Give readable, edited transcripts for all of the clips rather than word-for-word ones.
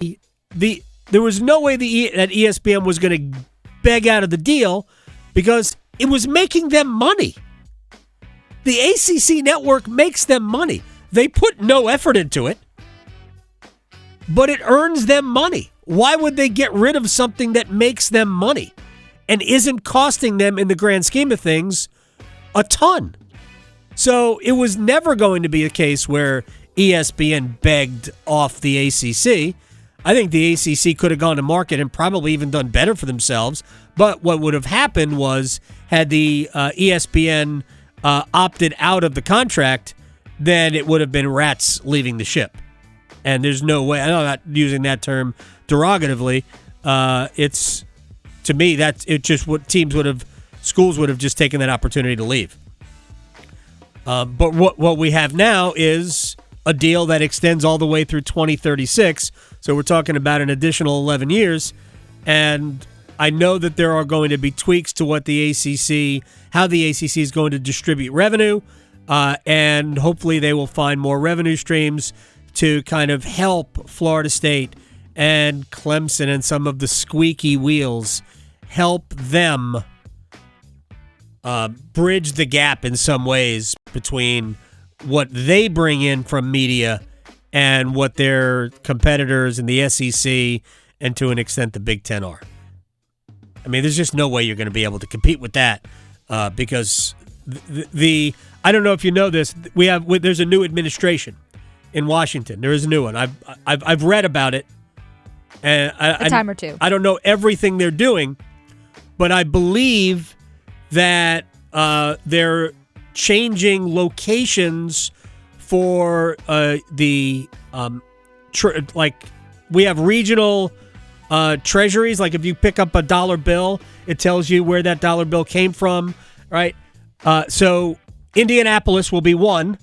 there was no way that ESPN was going to beg out of the deal because it was making them money. The ACC network makes them money. They put no effort into it, but it earns them money. Why would they get rid of something that makes them money and isn't costing them, in the grand scheme of things, a ton? So it was never going to be a case where ESPN begged off the ACC. I think the ACC could have gone to market and probably even done better for themselves. But what would have happened was, had the ESPN opted out of the contract, then it would have been rats leaving the ship. And there's no way, I know I'm not using that term derogatively. It's, to me, that's it. Just what schools would have just taken that opportunity to leave. But what we have now is a deal that extends all the way through 2036. So we're talking about an additional 11 years. And I know that there are going to be tweaks to what how the ACC is going to distribute revenue. And hopefully they will find more revenue streams to kind of help Florida State and Clemson and some of the squeaky wheels, help them bridge the gap in some ways between what they bring in from media and what their competitors in the SEC and, to an extent, the Big Ten are. I mean, there's just no way you're going to be able to compete with that because I don't know if you know this. There's a new administration in Washington. There is a new one. I've read about it, and a time or two. I don't know everything they're doing, but I believe that they're changing locations for we have regional treasuries. Like if you pick up a dollar bill, it tells you where that dollar bill came from, right? So Indianapolis will be one,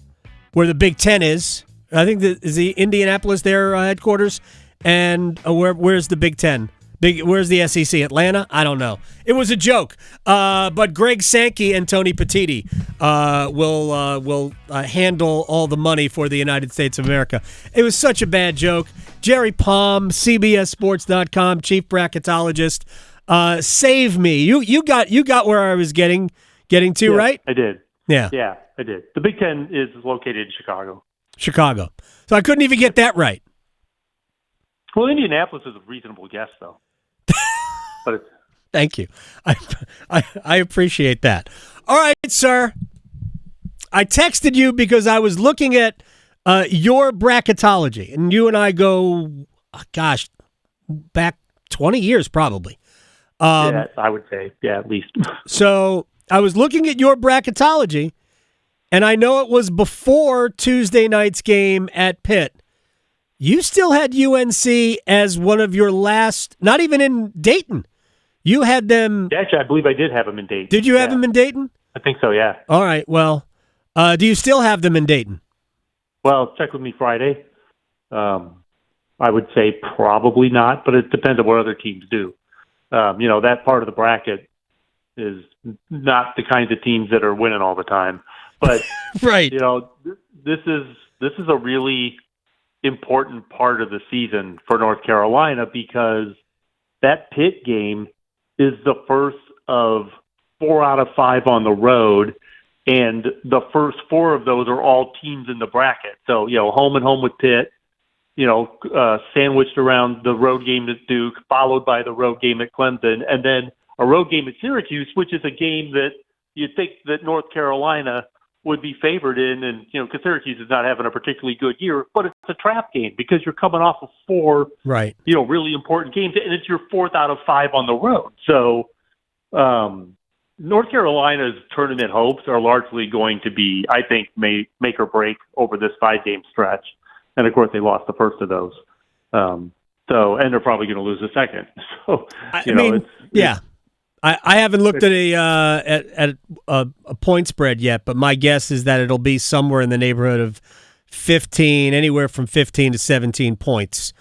where the Big Ten is. I think is the Indianapolis their headquarters, and where's the Big Ten? Where's the SEC? Atlanta? I don't know. It was a joke. But Greg Sankey and Tony Petitti will handle all the money for the United States of America. It was such a bad joke. Jerry Palm, CBSSports.com, chief bracketologist. Save me. You got where I was getting to, right? I did. Yeah. Yeah, I did. The Big Ten is located in Chicago. So I couldn't even get that right. Well, Indianapolis is a reasonable guess, though. But thank you. I appreciate that. All right, sir. I texted you because I was looking at your bracketology, and you and I go, back 20 years probably. Yeah, I would say, at least. So I was looking at your bracketology, and I know it was before Tuesday night's game at Pitt. You still had UNC as one of your last, not even in Dayton. You had them. Actually, I believe I did have them in Dayton. Did you have them in Dayton? I think so, yeah. All right. Well, do you still have them in Dayton? Well, check with me Friday. I would say probably not, but it depends on what other teams do. That part of the bracket is not the kinds of teams that are winning all the time. But right. This is a really important part of the season for North Carolina because that Pitt game is the first of 4 out of 5 on the road, and the first 4 of those are all teams in the bracket. So, home and home with Pitt, sandwiched around the road game at Duke, followed by the road game at Clemson, and then a road game at Syracuse, which is a game that you'd think that North Carolina would be favored in, and because Syracuse is not having a particularly good year, but it's a trap game because you're coming off of 4, right? Really important games, and it's your 4th out of 5 on the road. So, North Carolina's tournament hopes are largely going to be, I think, make or break over this 5-game stretch, and of course they lost the first of those. And they're probably going to lose the second. So, I haven't looked at a point spread yet, but my guess is that it'll be somewhere in the neighborhood of 15, anywhere from 15 to 17 points.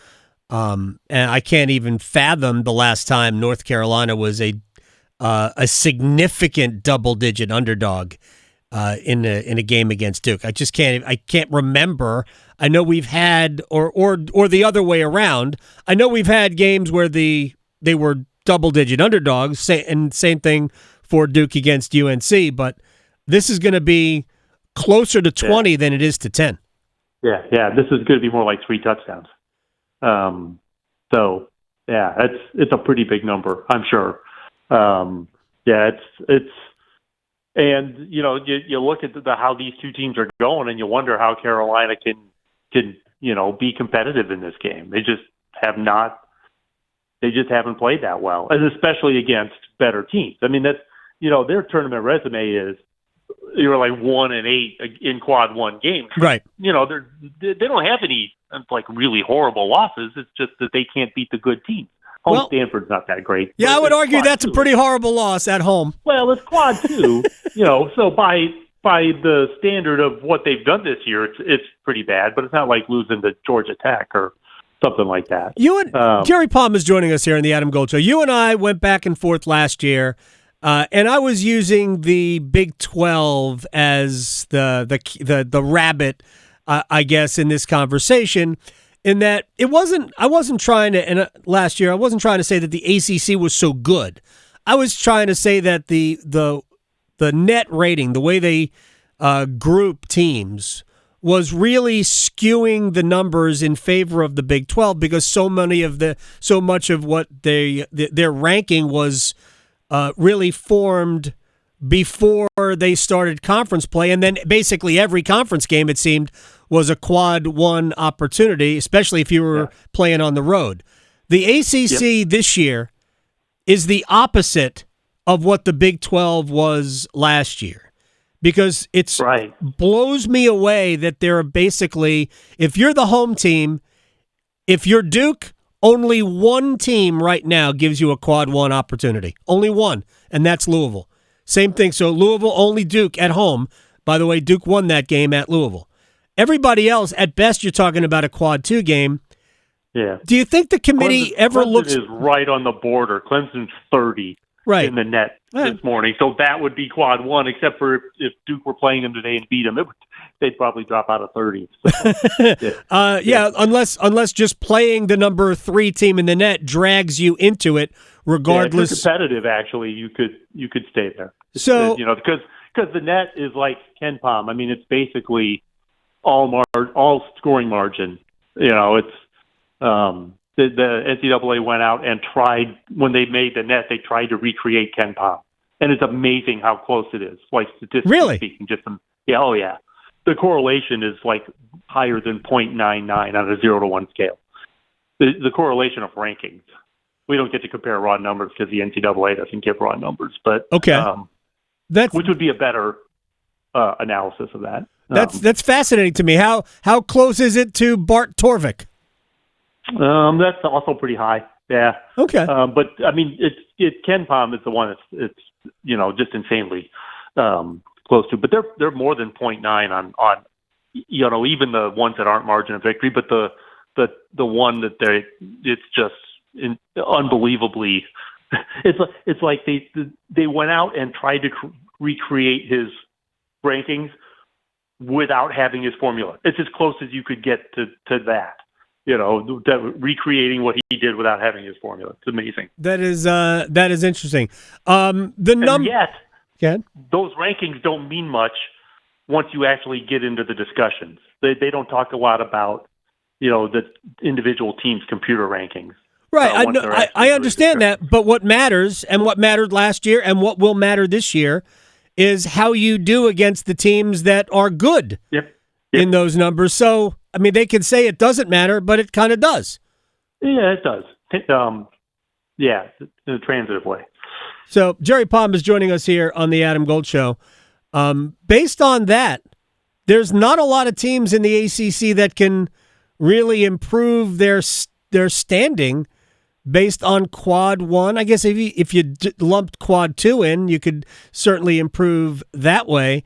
And I can't even fathom the last time North Carolina was a significant double-digit underdog in a game against Duke. I just can't remember. I know we've had or the other way around. I know we've had games where they were double-digit underdogs, and same thing for Duke against UNC, but this is going to be closer to 20 than it is to 10. Yeah, this is going to be more like 3 touchdowns. So, yeah, it's a pretty big number, I'm sure. It's and you look at how these two teams are going, and you wonder how Carolina can be competitive in this game. They just haven't played that well, and especially against better teams. I mean, that's their tournament resume is you're like 1-8 in quad one games. Right. They don't have any like really horrible losses. It's just that they can't beat the good teams. Stanford's not that great. Yeah, I would argue that's a pretty horrible loss at home. Well, it's quad two, so by the standard of what they've done this year, it's pretty bad, but it's not like losing to Georgia Tech or something like that. Jerry Palm is joining us here in the Adam Gold Show. You and I went back and forth last year, and I was using the Big 12 as the rabbit, I guess, in this conversation. In that I wasn't trying to, and last year I wasn't trying to say that the ACC was so good. I was trying to say that the net rating, the way they group teams, was really skewing the numbers in favor of the Big 12 because so much of what their ranking was really formed before they started conference play, and then basically every conference game, it seemed, was a quad one opportunity, especially if you were playing on the road. The ACC this year is the opposite of what the Big 12 was last year, because it blows me away that there are basically, if you're the home team, if you're Duke, only one team right now gives you a quad one opportunity. Only one, and that's Louisville. Same thing. So Louisville, only Duke at home. By the way, Duke won that game at Louisville. Everybody else, at best, you're talking about a quad two game. Yeah. Do you think the committee looks? Clemson is right on the border. Clemson's 30 in the net this morning. So that would be quad one, except for if Duke were playing them today and beat them, they'd probably drop out of 30. So, unless just playing the number 3 team in the net drags you into it, regardless. If you're competitive, actually, you could stay there. So because the net is like Ken Pom. I mean, it's basically all scoring margin. It's the NCAA went out and tried, when they made the net, they tried to recreate Ken Pom, and it's amazing how close it is. Like statistically speaking, the correlation is like higher than 0.99 on a 0 to 1 scale. The correlation of rankings. We don't get to compare raw numbers because the NCAA doesn't give raw numbers, but which would be a better analysis of that. That's fascinating to me. How close is it to Bart Torvik? That's also pretty high. Yeah. Okay. But I mean, Ken Pom is the one it's just insanely close to. But they're more than 0.9 on even the ones that aren't margin of victory. But the one that it's just unbelievably. It's like they went out and tried to recreate his rankings without having his formula. It's as close as you could get to that. Recreating what he did without having his formula. It's amazing. That is interesting. Yet, those rankings don't mean much once you actually get into the discussions. They don't talk a lot about the individual teams' computer rankings. Right. I understand that, but what matters, and what mattered last year, and what will matter this year, is how you do against the teams that are good in those numbers. So, I mean, they can say it doesn't matter, but it kind of does. Yeah, it does. In a transitive way. So, Jerry Palm is joining us here on the Adam Gold Show. Based on that, there's not a lot of teams in the ACC that can really improve their standing based on quad one. I guess if you lumped quad two in, you could certainly improve that way.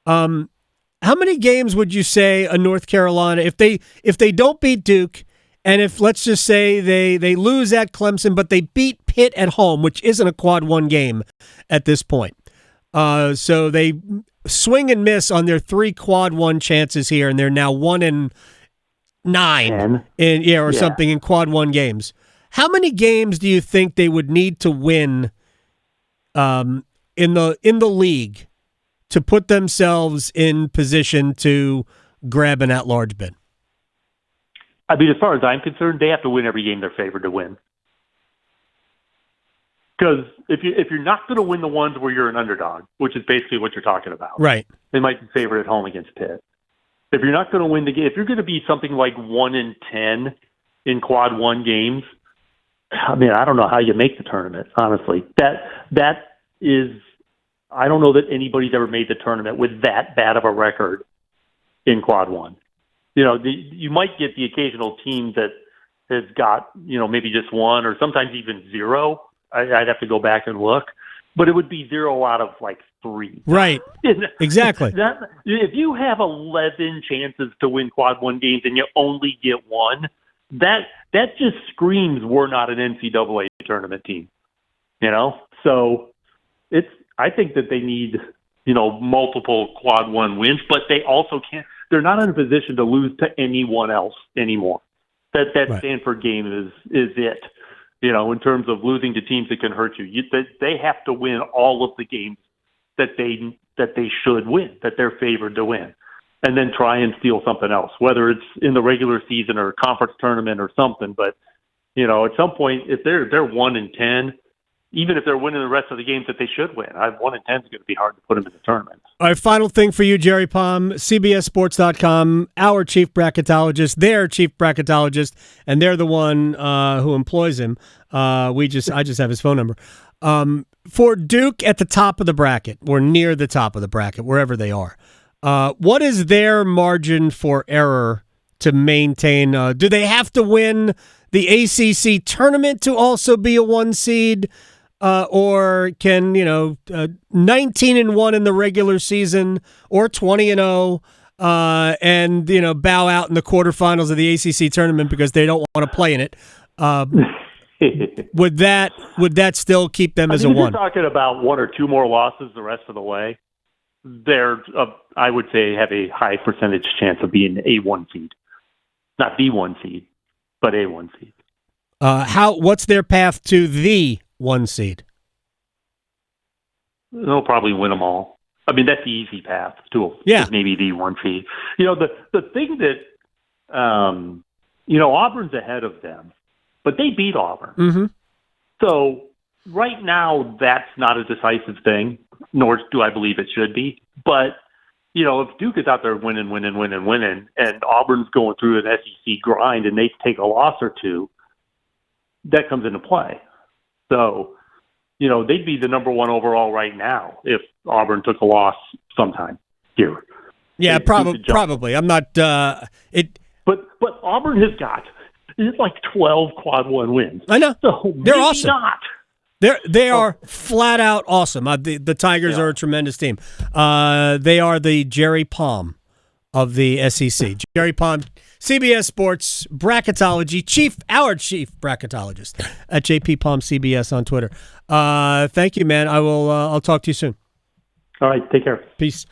How many games would you say a North Carolina, if they don't beat Duke, and if, let's just say, they lose at Clemson, but they beat Pitt at home, which isn't a quad one game at this point, So they swing and miss on their 3 quad 1 chances here, and they're now 1-9 something in quad 1 games. How many games do you think they would need to win in the league to put themselves in position to grab an at-large bid? I mean, as far as I'm concerned, they have to win every game they're favored to win. Because if you're not going to win the ones where you're an underdog, which is basically what you're talking about, right? They might be favored at home against Pitt. If you're not going to win the game, if you're going to be something like 1-10 in quad 1 games, I mean, I don't know how you make the tournament. Honestly, that is, I don't know that anybody's ever made the tournament with that bad of a record in quad 1. You know, you might get the occasional team that has got, maybe just 1 or sometimes even 0. I'd have to go back and look, but it would be 0 out of like 3. Right. Exactly. If you have 11 chances to win quad 1 games and you only get 1, that just screams we're not an NCAA tournament team. So I think that they need, multiple quad 1 wins, but they also can't. They're not in a position to lose to anyone else anymore. That right. Stanford game is it. In terms of losing to teams that can hurt you. They have to win all of the games that they should win, that they're favored to win, and then try and steal something else, whether it's in the regular season or conference tournament or something. But, at some point, if they're 1-10, even if they're winning the rest of the games that they should win, 1-10 is going to be hard to put them in the tournament. All right, final thing for you, Jerry Palm, CBSSports.com, our chief bracketologist, their chief bracketologist, and they're the one who employs him. I just have his phone number. For Duke at the top of the bracket, or near the top of the bracket, wherever they are, what is their margin for error to maintain? Do they have to win the ACC tournament to also be a 1 seed? Or can 19-1 in the regular season or 20-0 and bow out in the quarterfinals of the ACC tournament because they don't want to play in it? Would that still keep them as a 1? You're talking about 1 or 2 more losses the rest of the way. They're I would say have a high percentage chance of being a 1 seed, not the 1 seed, but a 1 seed. What's their path to the 1 seed? They'll probably win them all. I mean, that's the easy path to maybe the 1 seed. The thing that, Auburn's ahead of them, but they beat Auburn. Mm-hmm. So right now, that's not a decisive thing, nor do I believe it should be. But, if Duke is out there winning, and Auburn's going through an SEC grind and they take a loss or 2, that comes into play. So, they'd be the number 1 overall right now if Auburn took a loss sometime here. Yeah, probably. I'm not. But Auburn has got like 12 quad 1 wins. I know. So they're awesome. Not. They are flat out awesome. The Tigers are a tremendous team. They are the Jerry Palm of the SEC. Jerry Palm, CBS Sports Bracketology, our chief bracketologist at JP Palm CBS on Twitter. Thank you, man. I'll talk to you soon. All right, take care. Peace.